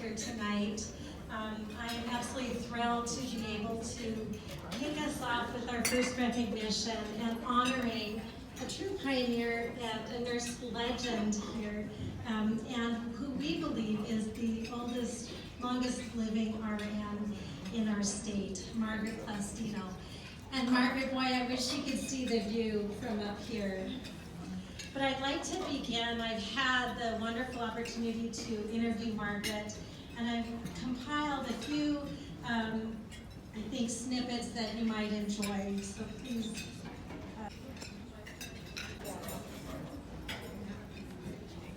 here tonight. I am absolutely thrilled to be able to kick us off with our first recognition and honoring a true pioneer and a nurse legend here, and who we believe is the oldest, longest living RN in our state, Margaret Plastino. And Margaret, boy, I wish you could see the view from up here. But I'd like to begin. I've had the wonderful opportunity to interview Margaret, and I've compiled a few, I think, snippets that you might enjoy. So please.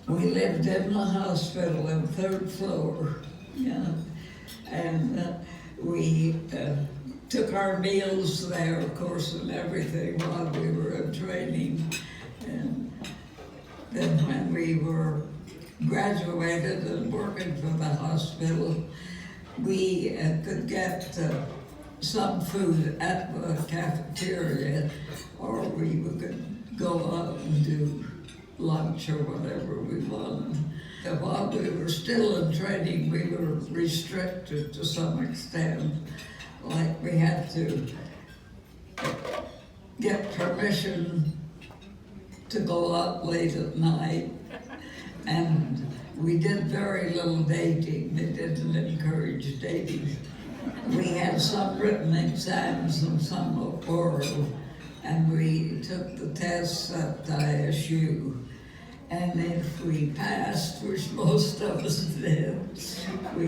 We lived in the hospital on the third floor, and we took our meals there, of course, and everything while we were in training. And then when we were graduated and working for the hospital, we could get some food at the cafeteria, or we could go out and do lunch or whatever we wanted. And while we were still in training, we were restricted to some extent. Like we had to get permission to go out late at night, and we did very little dating. They didn't encourage dating. We had some written exams and some oral, and we took the tests at ISU. And if we passed, which most of us did, we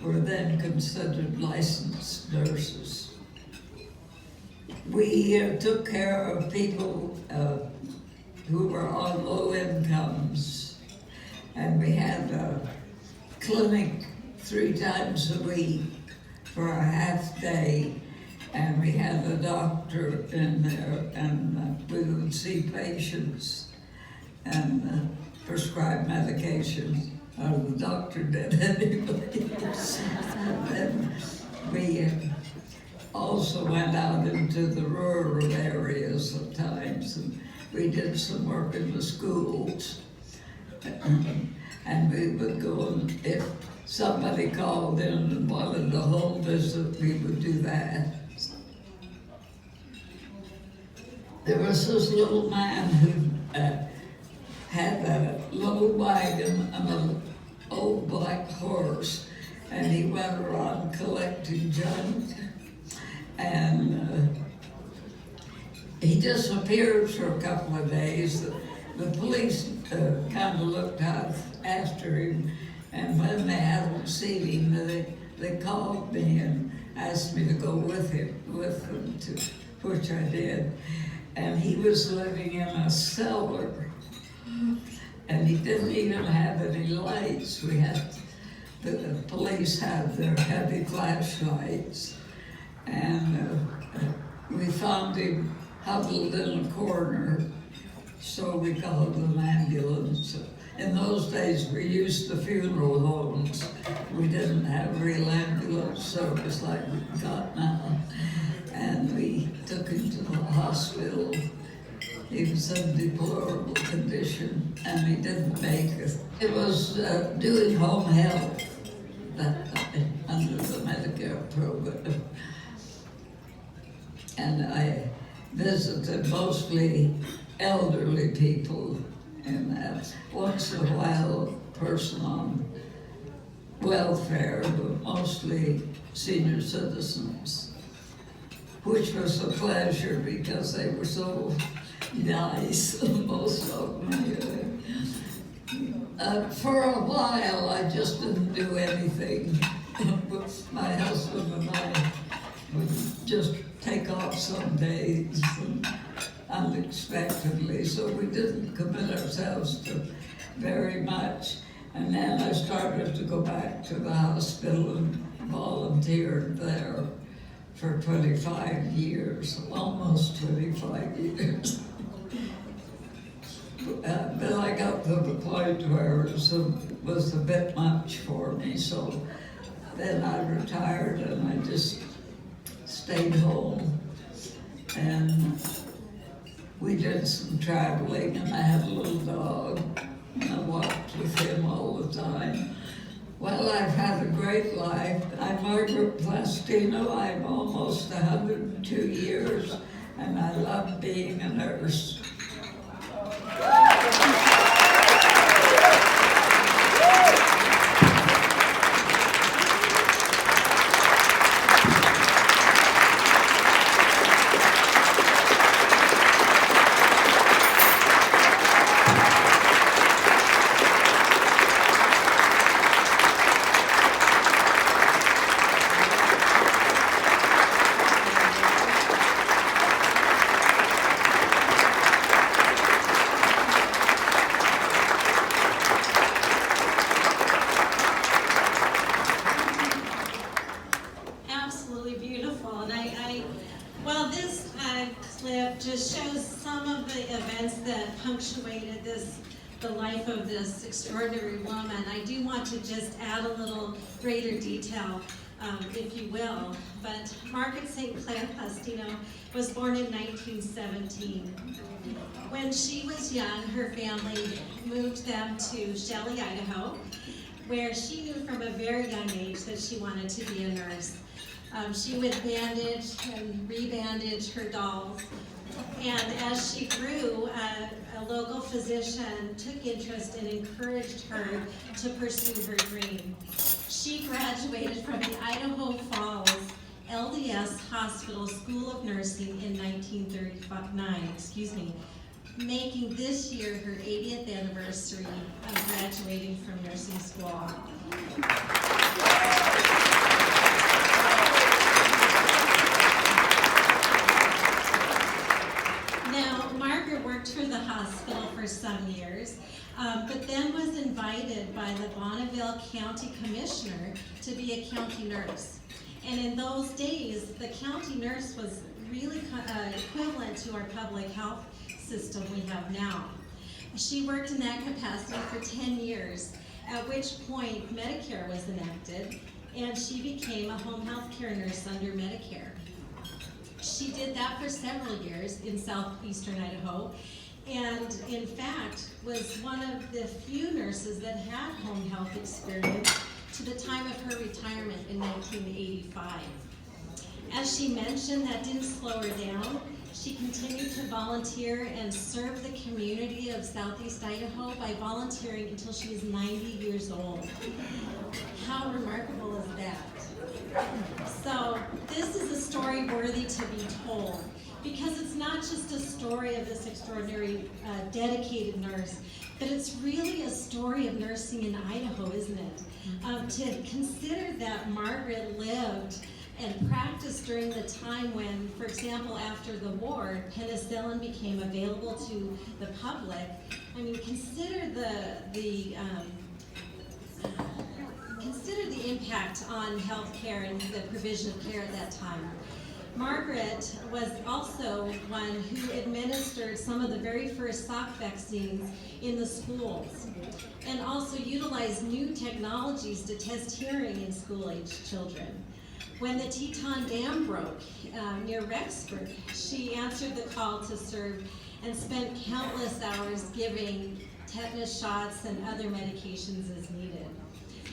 were then considered licensed nurses. We took care of people who were on low incomes, and we had a clinic 3 times a week for a half day, and we had a doctor in there, and we would see patients and prescribe medications. The doctor did anyway. Then we also went out into the rural areas at times, and we did some work in the schools. And we would go, and if somebody called in and wanted a home visit, we would do that. There was this little man who had a little wagon and an old black horse, and he went around collecting junk, and he disappeared for a couple of days. The police kind of looked out after him, and when they hadn't seen him, they called me and asked me to go with them, to which I did. And he was living in a cellar, and he didn't even have any lights. The police had their heavy flashlights, and we found him huddled in a corner, so we called an ambulance. In those days, we used the funeral homes. We didn't have real ambulance service like we've got now. And we took him to the hospital. He was in deplorable condition, and he didn't make it. It was doing home health under the Medicare program. And I visited mostly elderly people, and once in a while a person on welfare, but mostly senior citizens, which was a pleasure because they were so nice, most of them. For a while, I just didn't do anything. My husband and I would just take off some days unexpectedly, so we didn't commit ourselves to very much. And then I started to go back to the hospital and volunteered there for 25 years, almost 25 years. Then I got to the point where it was a bit much for me, so then I retired and I just stayed home. And we did some traveling, and I had a little dog, and I walked with him all the time. While I great life. I'm Margaret Plastino. I'm almost 102 years, and I love being a nurse. Absolutely beautiful. And well, this clip just shows some of the events that punctuated the life of this extraordinary woman. I do want to just add a little greater detail, if you will. But Margaret St. Clair Plastino was born in 1917. When she was young, her family moved them to Shelley, Idaho, where she knew from a very young age that she wanted to be a nurse. She would bandage and rebandage her dolls. And as she grew, a local physician took interest and encouraged her to pursue her dream. She graduated from the Idaho Falls LDS Hospital School of Nursing in 1939, making this year her 80th anniversary of graduating from nursing school. Now, Margaret worked for the hospital for some years, but then was invited by the Bonneville County Commissioner to be a county nurse. And in those days, the county nurse was really equivalent to our public health system we have now. She worked in that capacity for 10 years, at which point Medicare was enacted, and she became a home health care nurse under Medicare. She did that for several years in southeastern Idaho, and in fact was one of the few nurses that had home health experience to the time of her retirement in 1985. As she mentioned, that didn't slow her down. She continued to volunteer and serve the community of Southeast Idaho by volunteering until she was 90 years old. How remarkable is that? So this is a story worthy to be told, because it's not just a story of this extraordinary dedicated nurse, but it's really a story of nursing in Idaho, isn't it? To consider that Margaret lived and practiced during the time when, for example, after the war, penicillin became available to the public. I mean, consider the impact on healthcare and the provision of care at that time. Margaret was also one who administered some of the very first Salk vaccines in the schools, and also utilized new technologies to test hearing in school-aged children. When the Teton Dam broke near Rexburg, she answered the call to serve and spent countless hours giving tetanus shots and other medications as needed.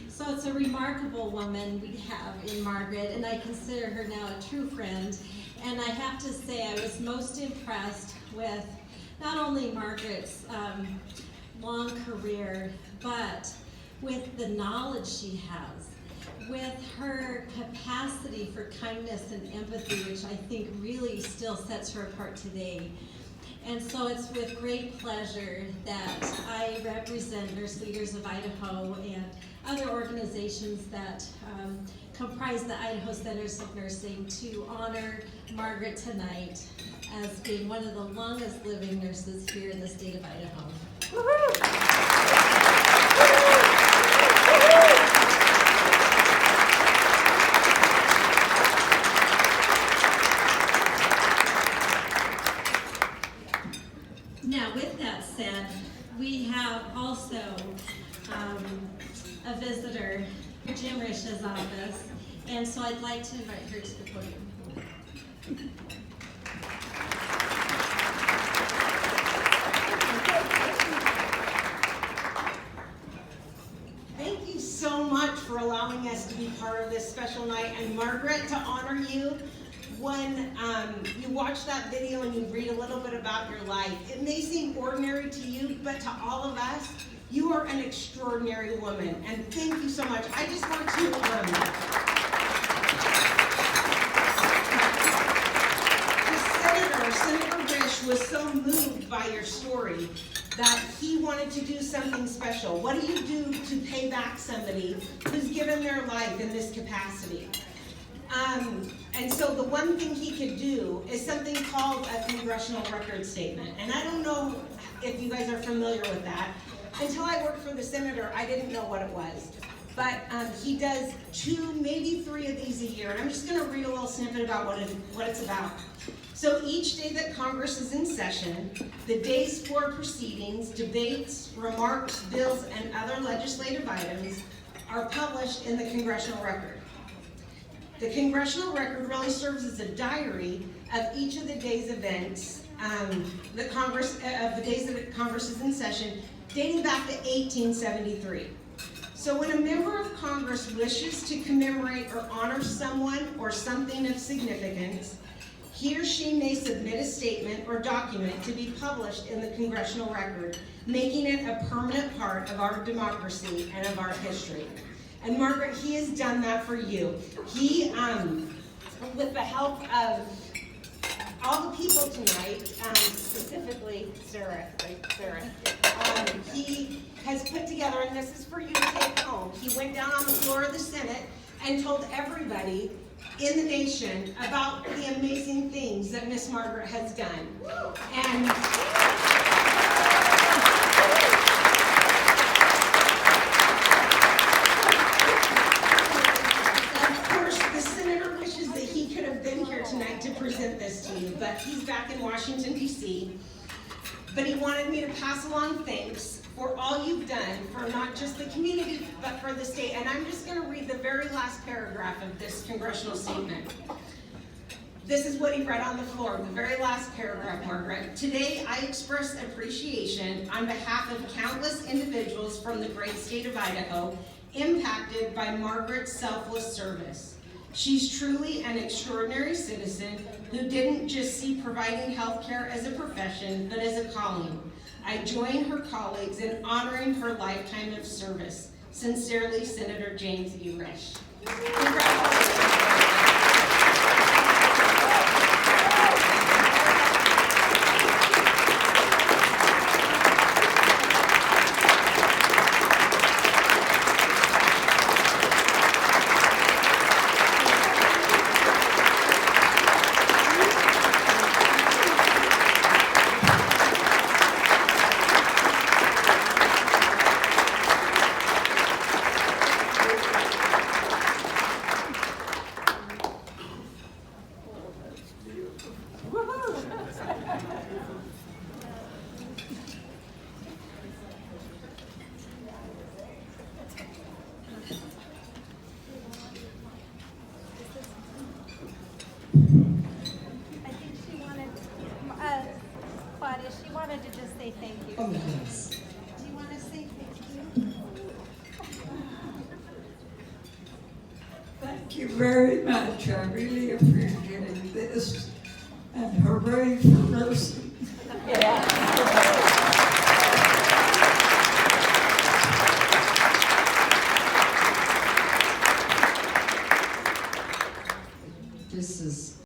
So it's a remarkable woman we have in Margaret, and I consider her now a true friend. And I have to say I was most impressed with not only Margaret's long career, but with the knowledge she has, with her capacity for kindness and empathy, which I think really still sets her apart today. And so it's with great pleasure that I represent Nurse Leaders of Idaho and other organizations that comprise the Idaho Centers of Nursing to honor Margaret tonight as being one of the longest living nurses here in the state of Idaho. Now, with that said, we have also a visitor, Jim Risch's office, and so I'd like to invite her to the podium. Thank you so much for allowing allowing us to be part of this special night. And Margaret, to honor you, when you watch that video and you read a little bit about your life, it may seem ordinary to you, but to all of us, you are an extraordinary woman. And thank you so much. I just want to, Senator Risch was so moved by your story that he wanted to do something special. What do you do to pay back somebody who's given their life in this capacity? And so the one thing he could do is something called a congressional record statement. And I don't know if you guys are familiar with that. Until I worked for the senator, I didn't know what it was. But he does 2, maybe 3 of these a year. And I'm just gonna read a little snippet about what it's about. So each day that Congress is in session, the day's floor proceedings, debates, remarks, bills, and other legislative items are published in the congressional record. The congressional record really serves as a diary of each of the day's events, the days that Congress is in session, dating back to 1873. So when a member of Congress wishes to commemorate or honor someone or something of significance, he or she may submit a statement or document to be published in the congressional record, making it a permanent part of our democracy and of our history. And Margaret, he has done that for you. He, with the help of all the people tonight, specifically Sarah, he has put together, and this is for you to take home. He went down on the floor of the Senate and told everybody in the nation about the amazing things that Miss Margaret has done. And tonight to present this to you, but he's back in Washington, D.C. But he wanted me to pass along thanks for all you've done for not just the community, but for the state. And I'm just going to read the very last paragraph of this congressional statement. This is what he read on the floor, the very last paragraph, Margaret. Today, I express appreciation on behalf of countless individuals from the great state of Idaho impacted by Margaret's selfless service. She's truly an extraordinary citizen who didn't just see providing health care as a profession, but as a calling. I join her colleagues in honoring her lifetime of service. Sincerely, Senator James E. Risch. Congratulations. She wanted to just say thank you. Oh, yes. Do you want to say thank you? Thank you very much. I really appreciate this. And hooray for Lucy. This is